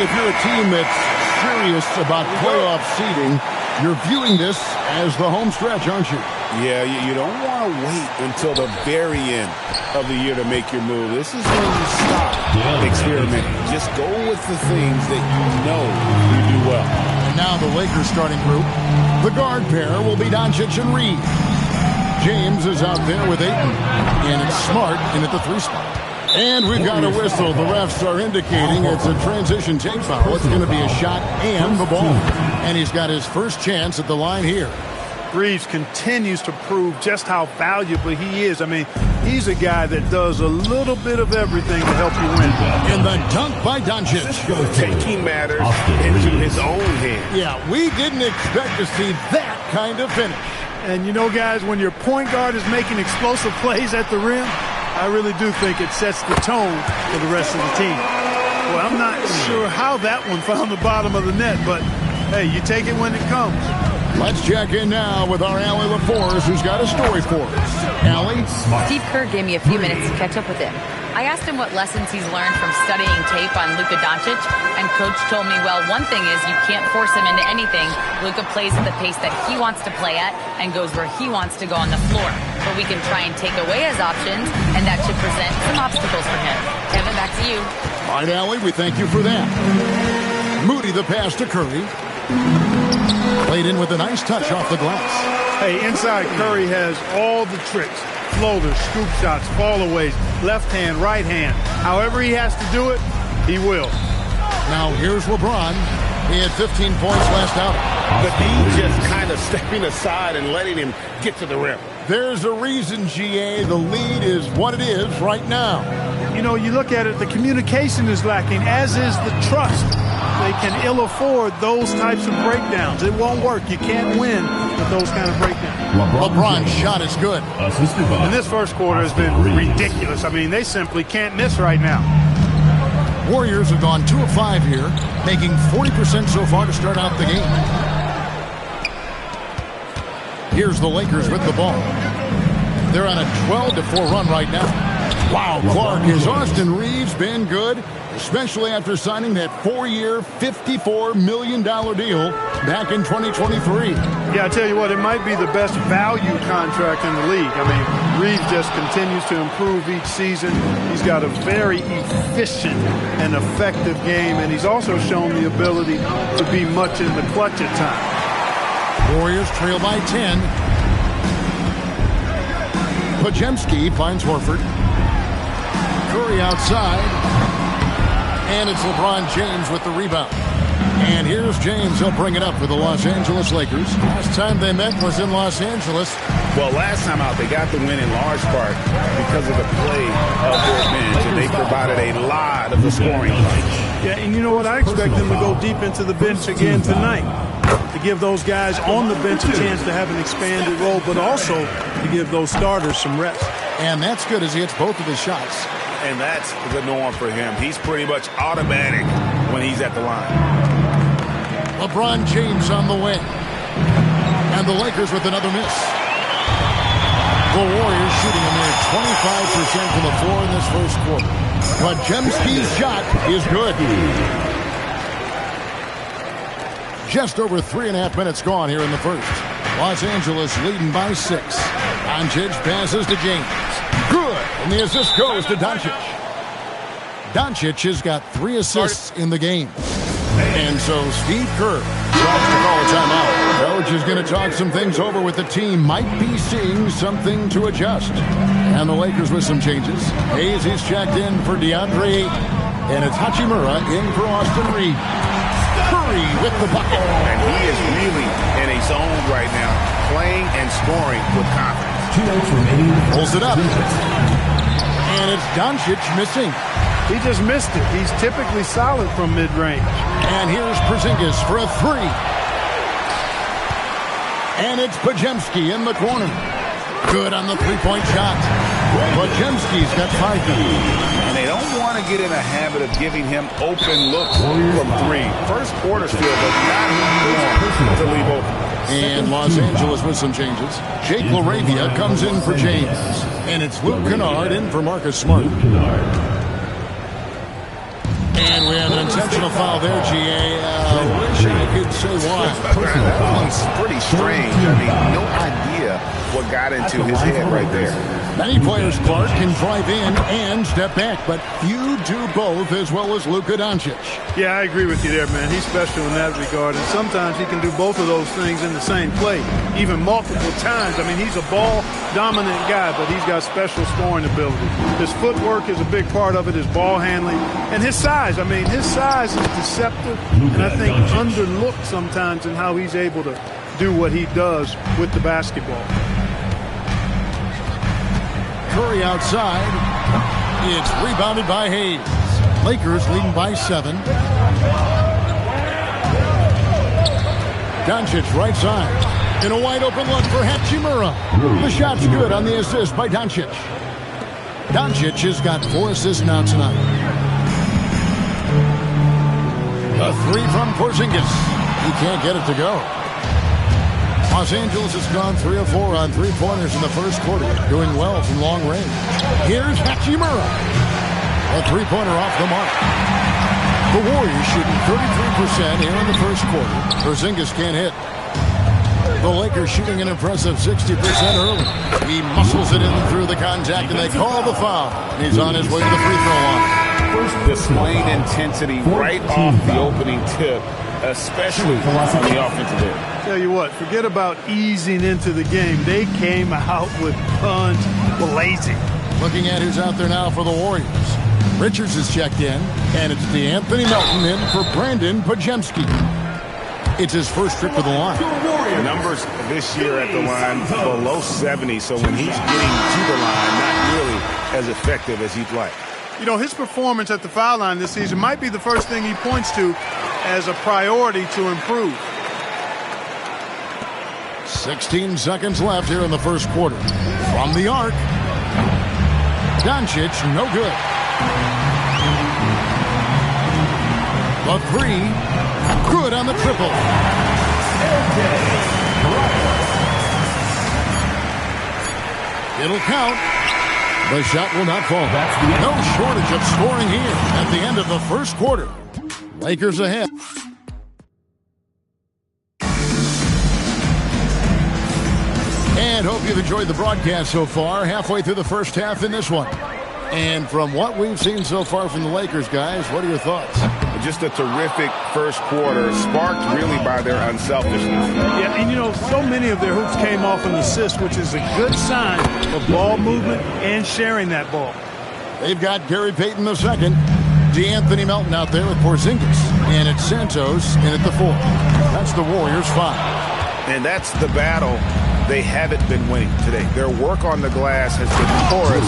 if you're a team that's serious about playoff seeding, you're viewing this as the home stretch, aren't you? Yeah, you don't want to wait until the very end of the year to make your move. This is when you stop experimenting. Just go with the things that you know you do well. And now the Lakers starting group. The guard pair will be Doncic and Reed. James is out there with Ayton. And it's Smart in at the 3 spot. And we've got a whistle. The refs are indicating it's a transition take foul. It's going to be a shot and the ball. And he's got his first chance at the line here. Reeves continues to prove just how valuable he is. I mean, he's a guy that does a little bit of everything to help you win. And the dunk by Doncic. Taking matters into his own hands. Yeah, we didn't expect to see that kind of finish. And you know, guys, when your point guard is making explosive plays at the rim, I really do think it sets the tone for the rest of the team. Well, I'm not sure how that one found the bottom of the net, but, hey, you take it when it comes. Let's check in now with our Allie LaForce, who's got a story for us. Allie? Steve Kerr gave me a few minutes to catch up with him. I asked him what lessons he's learned from studying tape on Luka Doncic, and Coach told me, well, one thing is you can't force him into anything. Luka plays at the pace that he wants to play at and goes where he wants to go on the floor. But we can try and take away his options, and that should present some obstacles for him. Kevin, back to you. All right, Allie, we thank you for that. Moody the pass to Curry. Played in with a nice touch off the glass. Hey, inside Curry has all the tricks. Floaters, scoop shots, fallaways, left hand, right hand. However he has to do it, he will. Now here's LeBron. He had 15 points last out. But he just kind of stepping aside and letting him get to the rim. There's a reason, GA, the lead is what it is right now. You know, you look at it, the communication is lacking, as is the trust. They can ill afford those types of breakdowns. It won't work. You can't win with those kind of breakdowns. LeBron's shot is good. And this first quarter has been ridiculous. I mean, they simply can't miss right now. Warriors have gone 2 of 5 here, making 40% so far to start out the game. Here's the Lakers with the ball. They're on a 12-4 run right now. Wow, Clark, has Austin Reeves been good? Especially after signing that 4-year, $54 million deal back in 2023. Yeah, I tell you what, it might be the best value contract in the league. I mean, Reeves just continues to improve each season. He's got a very efficient and effective game, and he's also shown the ability to be much in the clutch at times. Warriors trail by 10. Podziemski finds Horford. Curry outside. And it's LeBron James with the rebound. And here's James. He'll bring it up for the Los Angeles Lakers. Last time they met was in Los Angeles. Well, last time out, they got the win in large part because of the play of their bench, and they provided a lot of the scoring. Yeah, and you know what? I expect them to go deep into the bench again tonight to give those guys on the bench a chance to have an expanded role, but also to give those starters some reps. And that's good as he hits both of his shots. And that's the norm for him. He's pretty much automatic when he's at the line. LeBron James on the win. And the Lakers with another miss. The Warriors shooting a mere 25% from the floor in this first quarter. But Podziemski's shot is good. Just over 3.5 minutes gone here in the first. Los Angeles leading by 6. Doncic passes to James. Good. And the assist goes to Doncic. Doncic has got 3 assists in the game. And so Steve Kerr tries to call a timeout. Coach is going to talk some things over with the team. Might be seeing something to adjust. And the Lakers with some changes. Hayes is checked in for DeAndre Ayton. And it's Hachimura in for Austin Reeves. Curry with the bucket. And he is really in a zone right now, playing and scoring with confidence. 2 minutes remaining. Pulls it up. And it's Doncic missing. He just missed it. He's typically solid from mid-range. And here's Porzingis for a 3. And it's Podziemski in the corner. Good on the 3-point shot. Podziemski's got 5 now. And they don't want to get in a habit of giving him open looks from 3. First quarter still, but not enough to leave open. And Los Angeles with some changes. Jake LaRavia comes in for James. And it's Luke Kennard in for Marcus Smart. And we have an intentional foul there, GA. Wish I could say why. That one's pretty strange. I mean, no idea what got into his head right there. Many players, Clark, can drive in and step back, but few do both as well as Luka Doncic. Yeah, I agree with you there, man. He's special in that regard, and sometimes he can do both of those things in the same play, even multiple times. I mean, he's a ball-dominant guy, but he's got special scoring ability. His footwork is a big part of it, his ball handling, and his size. I mean, his size is deceptive, and I think underlooked sometimes in how he's able to do what he does with the basketball. Curry outside. It's rebounded by Hayes. Lakers leading by 7. Doncic right side. In a wide open look for Hachimura. The shot's good on the assist by Doncic. Doncic has got 4 assists now tonight. A 3 from Porzingis. He can't get it to go. Los Angeles has gone 3 of 4 on 3-pointers in the first quarter, doing well from long range. Here's Hachimura. A 3-pointer off the mark. The Warriors shooting 33% here in the first quarter. Porzingis can't hit. The Lakers shooting an impressive 60% early. He muscles it in through the contact, and they call the foul. He's on his way to the free throw line. Displaying intensity right off the opening tip, especially on the offensive end. Tell you what, forget about easing into the game. They came out with guns blazing. Looking at who's out there now for the Warriors. Richards is checked in, and it's Anthony Melton in for Brandon Podziemski. It's his first trip to the line. Numbers this year at the line below 70, so when he's getting to the line, not nearly as effective as he'd like. You know, his performance at the foul line this season might be the first thing he points to as a priority to improve. 16 seconds left here in the first quarter. From the arc. Doncic, no good. The 3, good on the triple. It'll count. The shot will not fall. No shortage of scoring here at the end of the first quarter. Lakers ahead. And hope you've enjoyed the broadcast so far. Halfway through the first half in this one. And from what we've seen so far from the Lakers, guys, what are your thoughts? Just a terrific first quarter, sparked really by their unselfishness. Yeah, and you know, so many of their hoops came off an assist, which is a good sign of ball movement and sharing that ball. They've got Gary Payton II, DeAnthony Melton out there with Porzingis, and it's Santos in at the 4. That's the Warriors' 5. And that's the battle they haven't been winning today. Their work on the glass has been porous,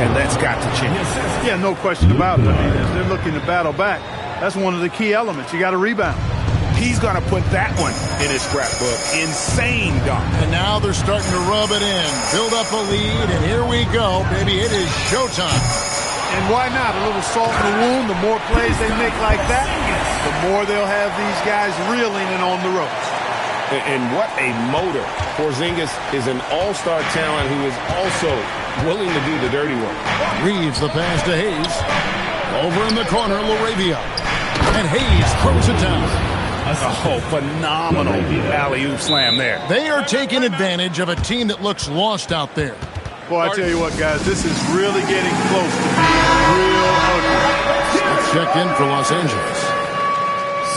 and that's got to change. Yeah, no question about it. I mean, as they're looking to battle back, that's one of the key elements. You got to rebound. He's going to put that one in his scrapbook. Insane dunk. And now they're starting to rub it in, build up a lead, and here we go, baby. It is showtime. And why not? A little salt in the wound. The more plays they make like that, the more they'll have these guys reeling and on the ropes. And what a motor. Porzingis is an all-star talent who is also willing to do the dirty work. Reeves the pass to Hayes. Over in the corner, Laravia. And Hayes throws it down. Oh, phenomenal alley-oop slam there. They are taking advantage of a team that looks lost out there. Boy, I tell you what, guys, this is really getting close to being real ugly. That's checked in for Los Angeles.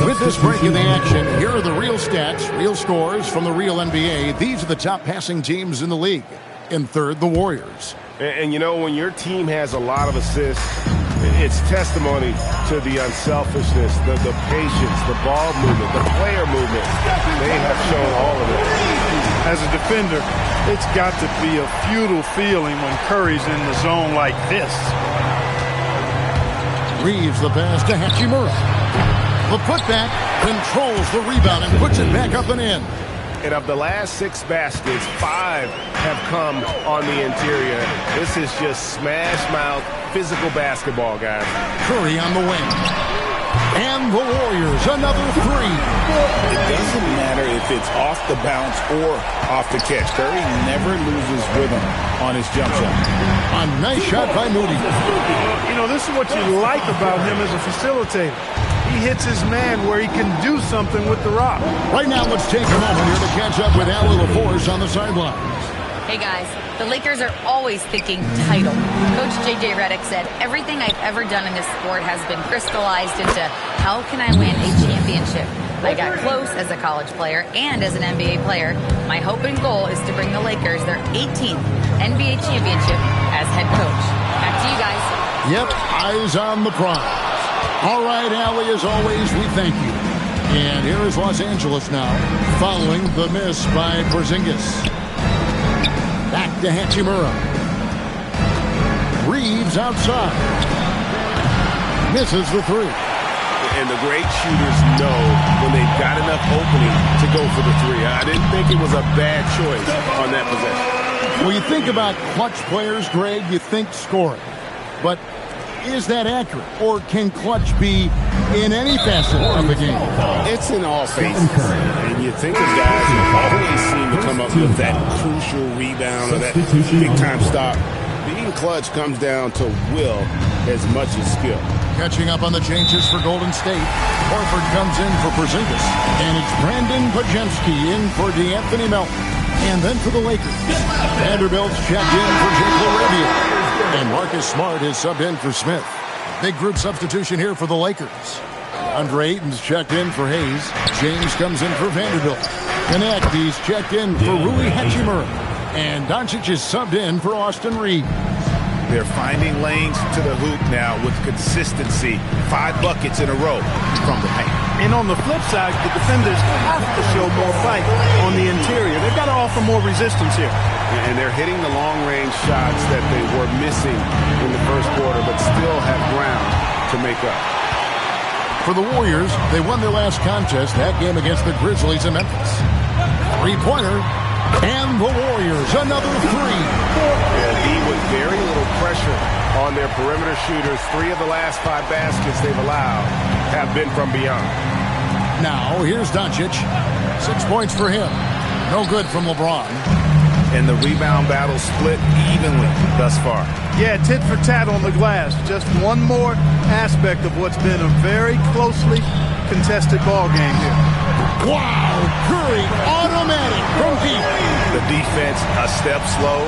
With this break in the action, here are the real stats, real scores from the real NBA. These are the top passing teams in the league. In third, the Warriors. And you know, when your team has a lot of assists, it's testimony to the unselfishness, the patience, the ball movement, the player movement. They have shown all of it. As a defender, it's got to be a futile feeling when Curry's in the zone like this. Reeves the pass to Hachimura. The putback controls the rebound and puts it back up and in. And of the last 6 baskets, 5 have come on the interior. This is just smash-mouth, physical basketball, guys. Curry on the wing. And the Warriors, another 3. It doesn't matter if it's off the bounce or off the catch. Curry never loses rhythm on his jump shot. A nice shot by Moody. You know, this is what you like about him as a facilitator. He hits his man where he can do something with the rock. Right now, let's take a moment here to catch up with Allie LaForce on the sidelines. Hey guys, the Lakers are always thinking title. Coach J.J. Redick said, everything I've ever done in this sport has been crystallized into how can I win a championship. I got close as a college player and as an NBA player. My hope and goal is to bring the Lakers their 18th NBA championship as head coach. Back to you guys. Yep, eyes on the prize. All right, Allie, as always, we thank you. And here is Los Angeles now, following the miss by Porzingis. Back to Hachimura. Reeves outside. Misses the three. And the great shooters know when they've got enough opening to go for the three. I didn't think it was a bad choice on that possession. When you think about clutch players, Greg, you think scoring. But is that accurate? Or can clutch be in any facet of the game? It's in all phases. And you think of guys who always seem to come up with that crucial rebound or that big-time stop. Being clutch comes down to will as much as skill. Catching up on the changes for Golden State. Horford comes in for Porzingis. And it's Brandon Pajemski in for DeAnthony Melton. And then for the Lakers, Vanderbilt's checked in for Jake LaRavia. And Marcus Smart is subbed in for Smith. Big group substitution here for the Lakers. Andre Ayton's checked in for Hayes. James comes in for Vanderbilt. Connect, he's checked in for Rui Hachimura. And Doncic is subbed in for Austin Reeves. They're finding lanes to the hoop now with consistency. 5 buckets in a row from the paint. And on the flip side, the defenders have to show more fight on the interior. They've got to offer more resistance here. And they're hitting the long-range shots that they were missing in the first quarter, but still have ground to make up. For the Warriors, they won their last contest, that game against the Grizzlies in Memphis. Three-pointer, and the Warriors, another three. Yeah, D with very little pressure on their perimeter shooters. 3 of the last 5 baskets they've allowed have been from beyond. Now, here's Doncic. 6 points for him. No good from LeBron. And the rebound battle split evenly thus far. Yeah, tit for tat on the glass. Just one more aspect of what's been a very closely contested ball game here. Wow, Curry, automatic from deep. The defense a step slow.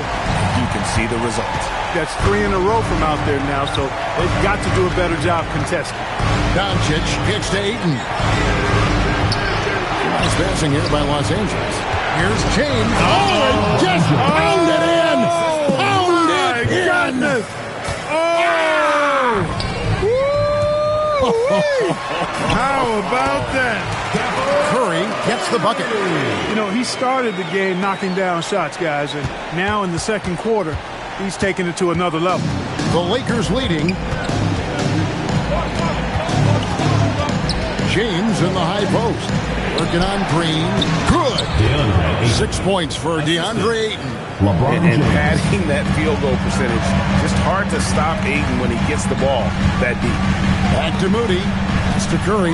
You can see the results. That's 3 in a row from out there now, so they've got to do a better job contesting. Doncic kicks to Ayton. Nice passing here by Los Angeles. Here's James. Oh, and just pound it in. Pound it in. How about that? Curry gets the bucket. You know, he started the game knocking down shots, guys, and now in the second quarter, he's taking it to another level. The Lakers leading. James in the high post. Working on Green. Good. 6 points for DeAndre Ayton. And padding that field goal percentage. Just hard to stop Ayton when he gets the ball that deep. Back to Moody. It's to Curry.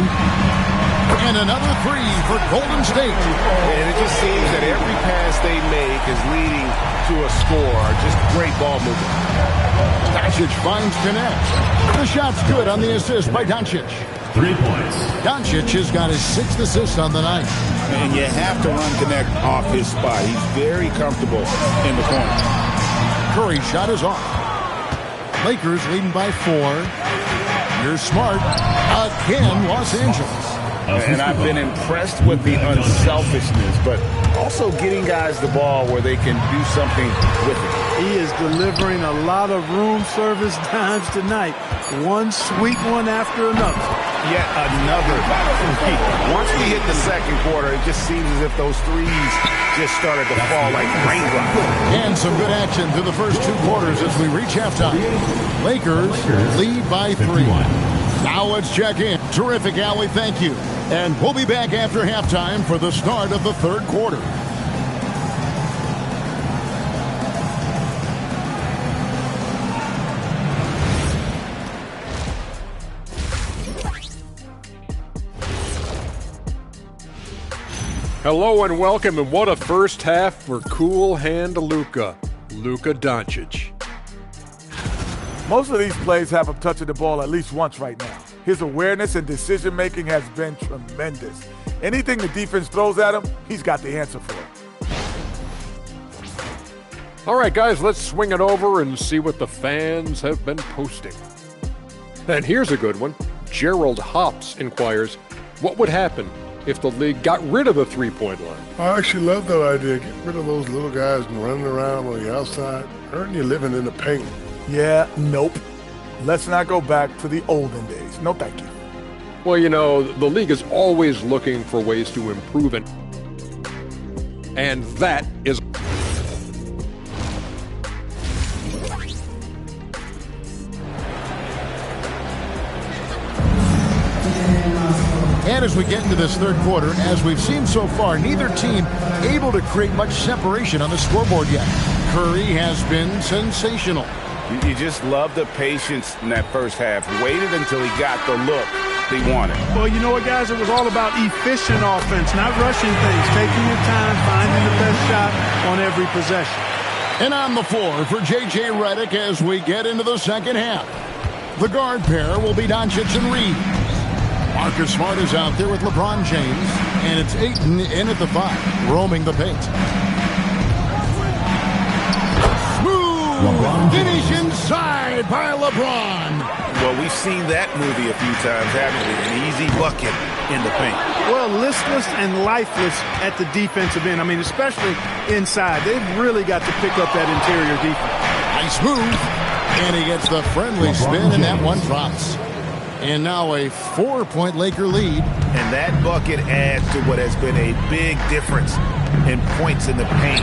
And another three for Golden State. And it just seems that every pass they make is leading to a score. Just great ball movement. Doncic finds Connect. The shot's good on the assist by Doncic. 3 points. Doncic has got his 6th assist on the night. And you have to run Connect off his spot. He's very comfortable in the corner. Curry shot is off. Lakers leading by 4. Here's Smart. Again, Los Angeles. And I've been impressed with the unselfishness, but also getting guys the ball where they can do something with it. He is delivering a lot of room service dimes tonight. One sweet one after another. Yet another. Once we hit the second quarter, it just seems as if those threes just started to fall like raindrops. And some good action through the first 2 quarters as we reach halftime. Lakers lead by 3. Now let's check in. Terrific, Allie. Thank you. And we'll be back after halftime for the start of the third quarter. Hello and welcome, and what a first half for cool hand Luka Doncic. Most of these plays have him touching the ball at least once right now. His awareness and decision-making has been tremendous. Anything the defense throws at him, he's got the answer for it. All right, guys, let's swing it over and see what the fans have been posting. And here's a good one. Gerald Hops inquires, what would happen if the league got rid of the three-point line? I actually love that idea. Get rid of those little guys running around on the outside, hurting you living in the paint. Yeah, nope. Let's not go back to the olden days. No, thank you. Well, you know, the league is always looking for ways to improve it. And that is... And as we get into this third quarter, as we've seen so far, neither team able to create much separation on the scoreboard yet. Curry has been sensational. You just love the patience in that first half. Waited until he got the look he wanted. Well, you know what, guys? It was all about efficient offense, not rushing things, taking your time, finding the best shot on every possession. And on the floor for J.J. Redick as we get into the second half. The guard pair will be Doncic and Reeves. Marcus Smart is out there with LeBron James, and it's Ayton in at the 5, roaming the paint. Smooth finish inside by LeBron. Well, we've seen that movie a few times, haven't we? An easy bucket in the paint. Well, listless and lifeless at the defensive end. I mean, especially inside. They've really got to pick up that interior defense. Nice move. And he gets the friendly spin, and that one drops. And now a 4-point Laker lead. And that bucket adds to what has been a big difference in points in the paint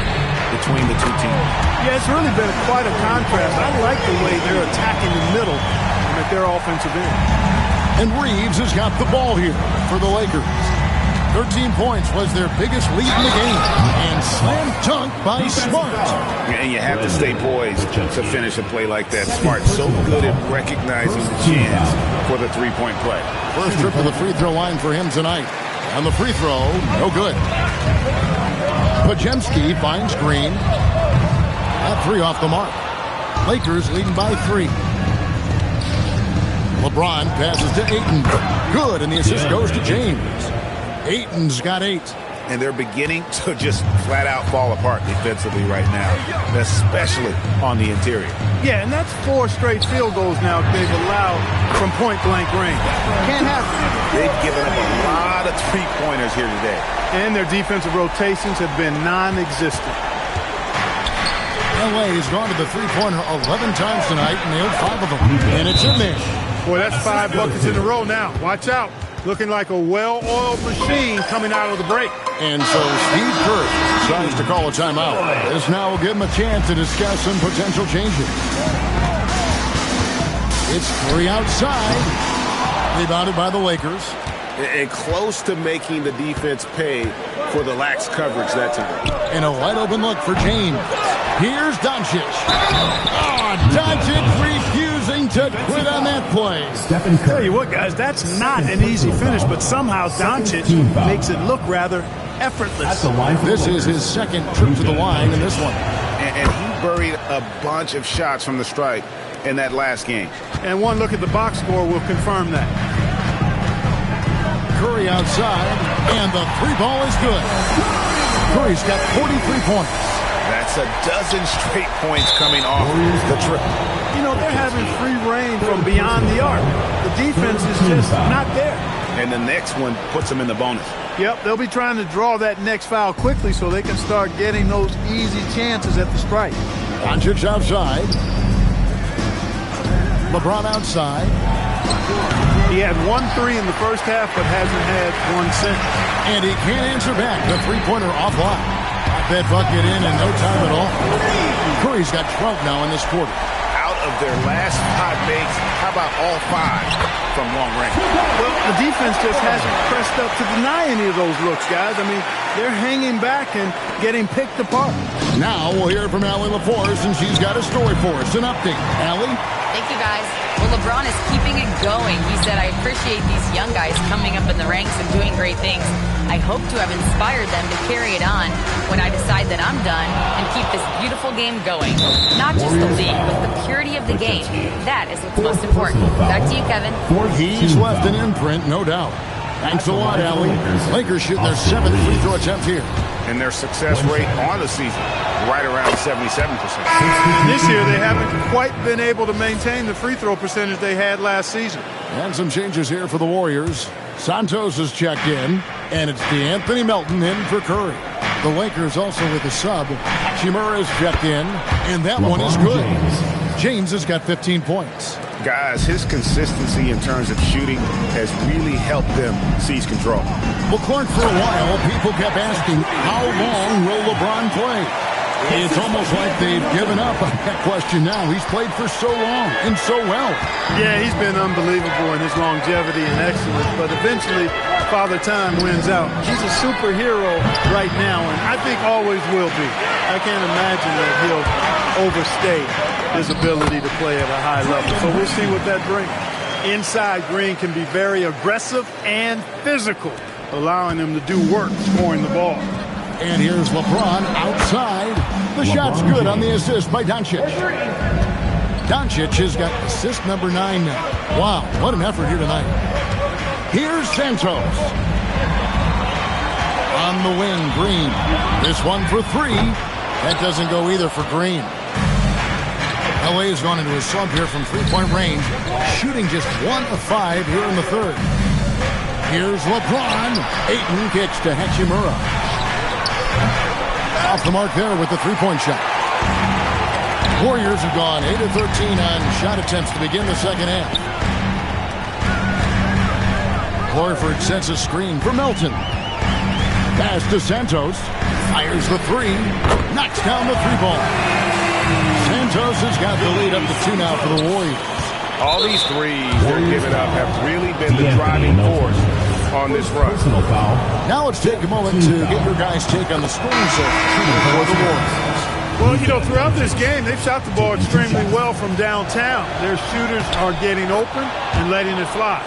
between the two teams. Yeah, it's really been quite a contrast. I like the way they're attacking the middle at their offensive end. And Reeves has got the ball here for the Lakers. 13 points was their biggest lead in the game. And slam dunk by Smart. And you have to stay poised to finish a play like that. Smart, so good at recognizing the chance for the three-point play. First trip to the free throw line for him tonight. And the free throw, no good. Pajemski finds Green. That 3 off the mark. Lakers leading by 3. LeBron passes to Ayton. Good, and the assist goes to James. Ayton's got 8. And they're beginning to just flat out fall apart defensively right now, especially on the interior. Yeah, and that's 4 straight field goals now they've allowed from point-blank range. Can't happen. They've given up a lot of three-pointers here today. And their defensive rotations have been non-existent. LA has gone to the three-pointer 11 times tonight and nailed 5 of them. And it's in there. Boy, that's 5 buckets in a row now. Watch out. Looking like a well-oiled machine coming out of the break. And so Steve Kerr decides to call a timeout. This now will give him a chance to discuss some potential changes. It's Curry outside. Rebounded by the Lakers. And close to making the defense pay for the lax coverage that time. And a wide-open look for James. Here's Doncic. Oh, Doncic refusing to quit on that play. Tell you what, guys, that's not an easy finish, but somehow Doncic makes it look rather effortless. This is his second trip to the line in this one. And he buried a bunch of shots from the stripe in that last game. And one look at the box score will confirm that. Curry outside, and the 3 ball is good. Curry's got 43 points. That's a dozen straight points coming off the triple. You know, they're having free reign from beyond the arc. The defense is just not there. And the next one puts them in the bonus. Yep, they'll be trying to draw that next foul quickly so they can start getting those easy chances at the stripe. Doncic outside. LeBron outside. He had 1 3 in the first half, but hasn't had 1 since. And he can't answer back. The three-pointer offline. That bucket in no time at all. Curry's got 12 now in this quarter. Out of their last 5 makes, how about all 5 from long range? Well, the defense just hasn't pressed up to deny any of those looks, guys. I mean, they're hanging back and getting picked apart. Now we'll hear from Allie LaForce, and she's got a story for us. An update. Allie? Thank you, guys. Well, LeBron is keeping it going. He said, I appreciate these young guys coming up in the ranks and doing great things. I hope to have inspired them to carry it on when I decide that I'm done and keep this beautiful game going. Not just the league, but the purity of the game. That is what's most important. Back to you, Kevin. He's left an imprint, no doubt. Thanks a lot, Allie. Lakers shooting their 7th free throw attempt here. And their success rate on the season, right around 77%. This year, they haven't quite been able to maintain the free throw percentage they had last season. And some changes here for the Warriors. Santos has checked in, and it's DeAnthony Melton in for Curry. The Lakers also with a sub. Hachimura's checked in, and that one is good. James has got 15 points. Guys, his consistency in terms of shooting has really helped them seize control. Well, Clark, for a while, people kept asking, how long will LeBron play? It's almost like they've given up on that question now. He's played for so long and so well. Yeah, he's been unbelievable in his longevity and excellence, but eventually Father Time wins out. He's a superhero right now, and I think always will be. I can't imagine that he'll overstay his ability to play at a high level. So we'll see what that brings. Inside, Green can be very aggressive and physical, allowing him to do work scoring the ball. And here's LeBron outside. The shot's good on the assist by Doncic. Doncic has got assist number 9 now. Wow, what an effort here tonight. Here's Santos. On the wing, Green. This one for 3. That doesn't go either for Green. LA has gone into a slump here from three-point range, shooting just 1 of 5 here in the third. Here's LeBron. Ayton kicks to Hachimura. Off the mark there with the three-point shot. Warriors have gone 8 of 13 on shot attempts to begin the second half. Horford sets a screen for Melton. Pass to Santos. Fires the 3. Knocks down the 3-ball. Santos has got the lead up to 2 now for the Warriors. All these threes they're giving up have really been the driving force on this run. Now let's take a moment to get your guys' take on the scoring search for the Warriors. Well, you know, throughout this game, they've shot the ball extremely well from downtown. Their shooters are getting open and letting it fly.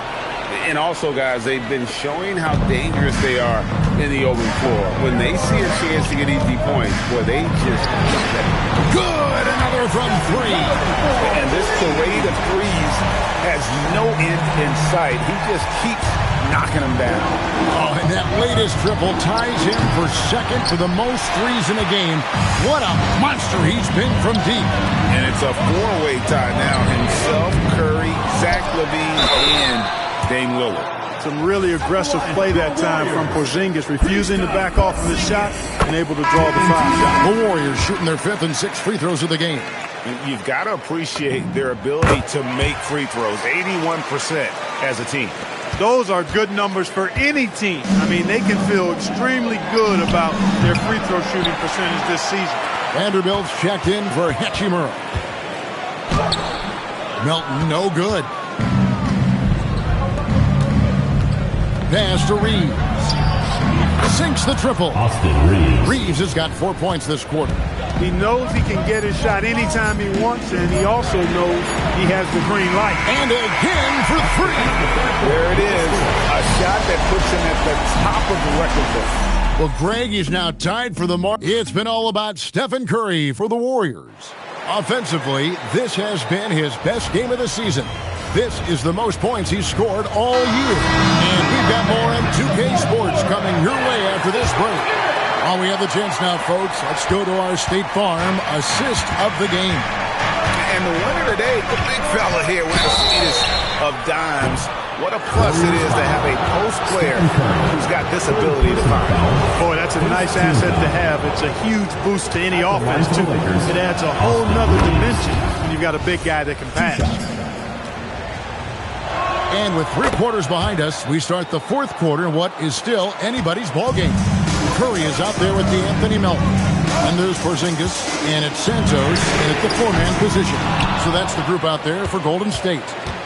And also, guys, they've been showing how dangerous they are in the open floor. When they see a chance to get easy points, boy, they just good, another from 3. And this parade of threes has no end in sight. He just keeps knocking them down. Oh, and that latest triple ties him for second for the most threes in a game. What a monster he's been from deep. And it's a 4-way tie now. Himself, Curry, Zach LaVine, and Dame Lillard. Some really aggressive play that time from Porzingis, refusing to back off of his shot and able to draw the foul shot. The Warriors shooting their 5th and 6th free throws of the game. You've got to appreciate their ability to make free throws, 81% as a team. Those are good numbers for any team. I mean, they can feel extremely good about their free throw shooting percentage this season. Vanderbilt's checked in for Hachimura. Melton, no good. Pass to Reeves. Sinks the triple. Reeves has got 4 points this quarter. He knows he can get his shot anytime he wants, and he also knows he has the green light. And again for 3. There it is. A shot that puts him at the top of the record book. Well, Greg is now tied for the mark. It's been all about Stephen Curry for the Warriors. Offensively, this has been his best game of the season. This is the most points he's scored all year. And we've got more on 2K Sports coming your way after this break. While we have the chance now, folks, let's go to our State Farm assist of the game. And the winner today, the big fella here with the sweetest of dimes. What a plus it is to have a post player who's got this ability to find. Boy, that's a nice asset to have. It's a huge boost to any offense, too. It adds a whole nother dimension when you've got a big guy that can pass. And with 3 quarters behind us, we start the 4th quarter in what is still anybody's ball game. Curry is out there with DeAnthony Melton. And there's Porzingis, and it's Santos at the 4-man position. So that's the group out there for Golden State.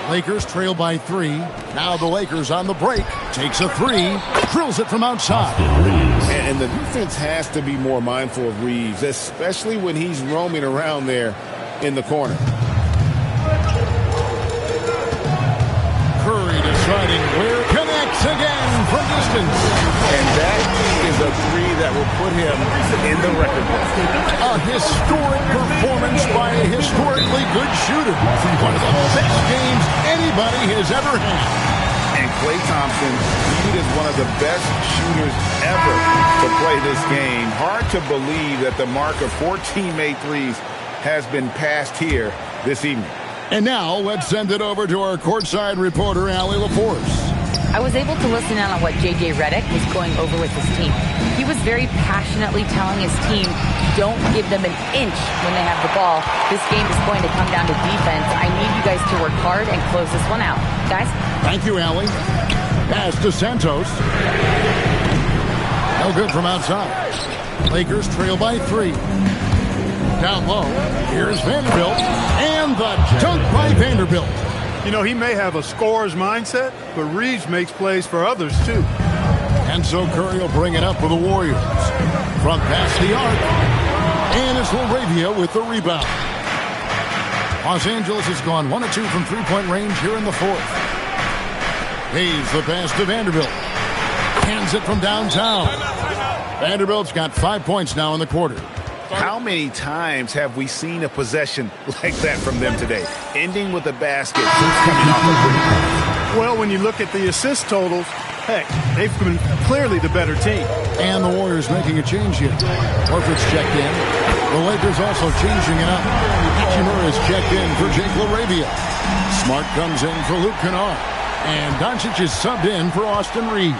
Lakers trail by 3. Now the Lakers on the break. Takes a 3. Drills it from outside. And the defense has to be more mindful of Reeves, especially when he's roaming around there in the corner. put him in the record book. A historic performance by a historically good shooter. One of the best games anybody has ever had. And Klay Thompson, viewed as one of the best shooters ever to play this game. Hard to believe that the mark of 14 made threes has been passed here this evening. And now, let's send it over to our courtside reporter, Allie LaForce. I was able to listen in on what J.J. Redick was going over with his team. He was very passionately telling his team, don't give them an inch when they have the ball. This game is going to come down to defense. I need you guys to work hard and close this one out. Guys? Thank you, Allie. Pass to Santos. No good from outside. Lakers trail by 3. Down low, here's Vanderbilt. And the dunk by Vanderbilt. You know, he may have a scorer's mindset, but Reeves makes plays for others, too. And so Curry will bring it up for the Warriors. Front past the arc. And it's LaRavia with the rebound. Los Angeles has gone 1 of 2 from three-point range here in the fourth. Hayes the pass to Vanderbilt. Hands it from downtown. Vanderbilt's got 5 points now in the quarter. How many times have we seen a possession like that from them today? Ending with a basket. Coming off a rebound. Well, when you look at the assist totals, heck, they've been clearly the better team. And the Warriors making a change here. Horford's checked in. The Lakers also changing it up. Hachimura is checked in for Jake LaRavia. Smart comes in for Luke Kennard. And Doncic is subbed in for Austin Reeves.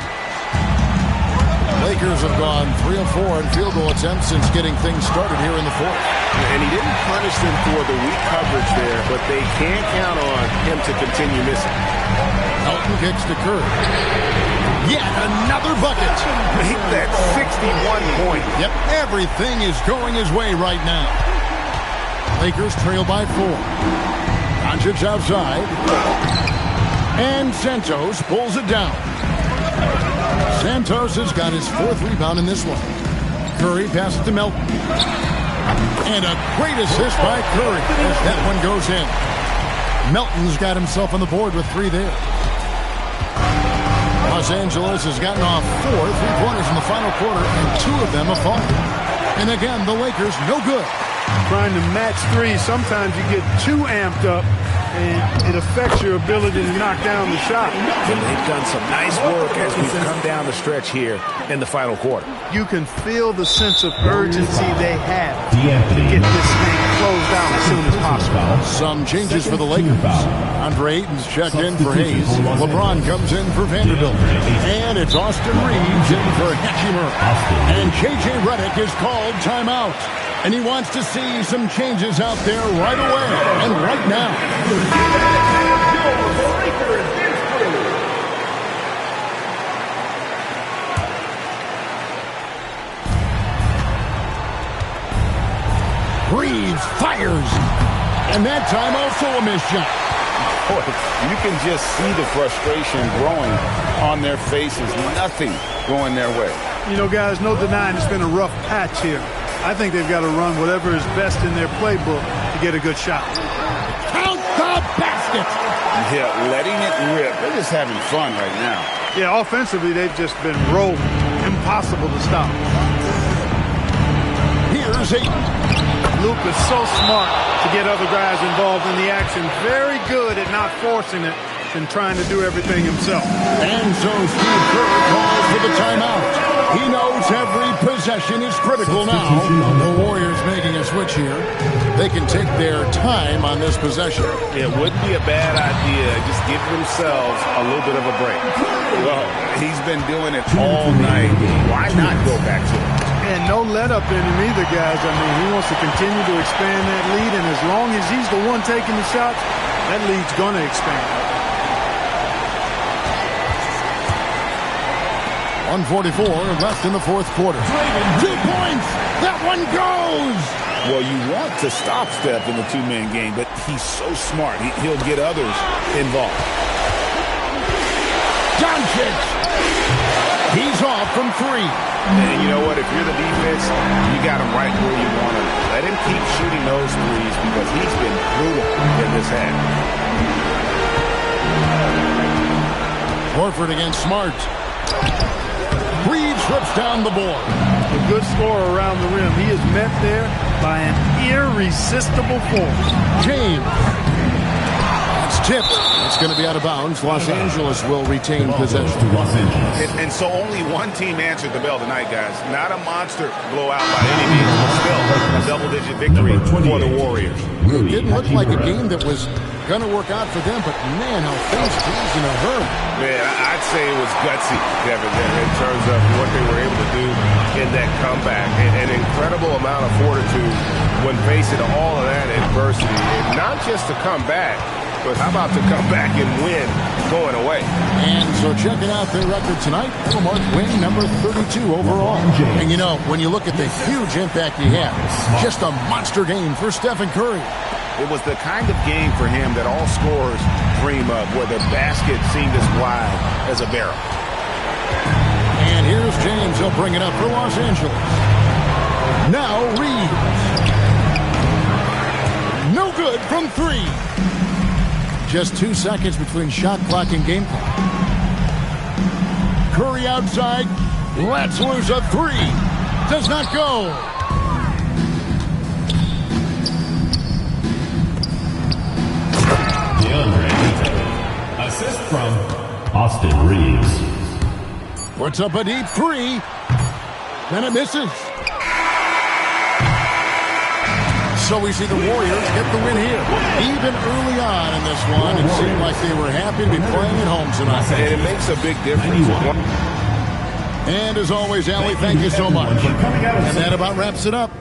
Lakers have gone 3 of 4 in field goal attempts since getting things started here in the fourth. And he didn't punish them for the weak coverage there, but they can't count on him to continue missing. Elton kicks to Curry. Yet another bucket. Make that 61 point. Yep, everything is going his way right now. Lakers trail by 4. Doncic outside. And Santos pulls it down. Santos has got his 4th rebound in this one. Curry passes to Melton. And a great assist by Curry as that one goes in. Melton's got himself on the board with 3 there. Los Angeles has gotten off 4 3-pointers in the final quarter, and 2 of them have fallen. And again, the Lakers, no good. Trying to match threes, sometimes you get too amped up, and it affects your ability to knock down the shot. And they've done some nice work as we've come down the stretch here in the final quarter. You can feel the sense of urgency they have to get this thing closed out as soon as possible. Some changes for the Lakers. Andre Ayton's checked in for Hayes. LeBron comes in for Vanderbilt. And it's Austin Reeves in for Hachimura. And J.J. Redick is called timeout. And he wants to see some changes out there right away and right now. Reeves fires. And that time also a missed shot. Boy, you can just see the frustration growing on their faces. Nothing going their way. You know, guys, no denying it's been a rough patch here. I think they've got to run whatever is best in their playbook to get a good shot. Count the basket. Yeah, letting it rip. They're just having fun right now. Yeah, offensively, they've just been rolling. Impossible to stop. Here's Ayton. Luke is so smart to get other guys involved in the action. Very good at not forcing it and trying to do everything himself. And so Steve Kerr calls for the timeout. He knows every possession is critical now. The Warriors making a switch here. They can take their time on this possession. It wouldn't be a bad idea. Just give themselves a little bit of a break. Well, he's been doing it all night. Why not go back to it? And no let-up in him either, guys. I mean, he wants to continue to expand that lead, and as long as he's the one taking the shots, that lead's going to expand. 1:44 left in the fourth quarter. 2 points! That one goes! Well, you want to stop Steph in the two-man game, but he's so smart. He'll get others involved. Doncic! He's off from 3. And you know what? If you're the defense, you got him right where you want him. Let him keep shooting those threes because he's been brutal in this half. Horford against Smart. Reeves trips down the board. A good scorer around the rim. He is met there by an irresistible force. James. It's tipped. It's going to be out of bounds. Los Angeles will retain possession. And so only one team answered the bell tonight, guys. Not a monster blowout by any means, but still a double-digit victory for the Warriors. It didn't look like a game that was going to work out for them, but man, how things changed in a hurry. Man, I'd say it was gutsy, Kevin, in terms of what they were able to do in that comeback. An incredible amount of fortitude when facing all of that adversity. And not just to come back, but how about to come back and win going away? And so checking out their record tonight, Mark win number 32 overall. And you know, when you look at the huge impact he had, just a monster game for Stephen Curry. It was the kind of game for him that all scorers dream of, where the basket seemed as wide as a barrel. And here's James. He'll bring it up for Los Angeles. Now Reeves. No good from three. Just 2 seconds between shot clock and game clock. Curry outside. Lets loose a three. Does not go. Assist from Austin Reeves. Puts up a deep three. Then it misses. So we see the Warriors get the win here. Even early on in this one, it seemed like they were happy to be playing at home tonight. And it makes a big difference. And as always, Allie, thank you so much. And that about wraps it up.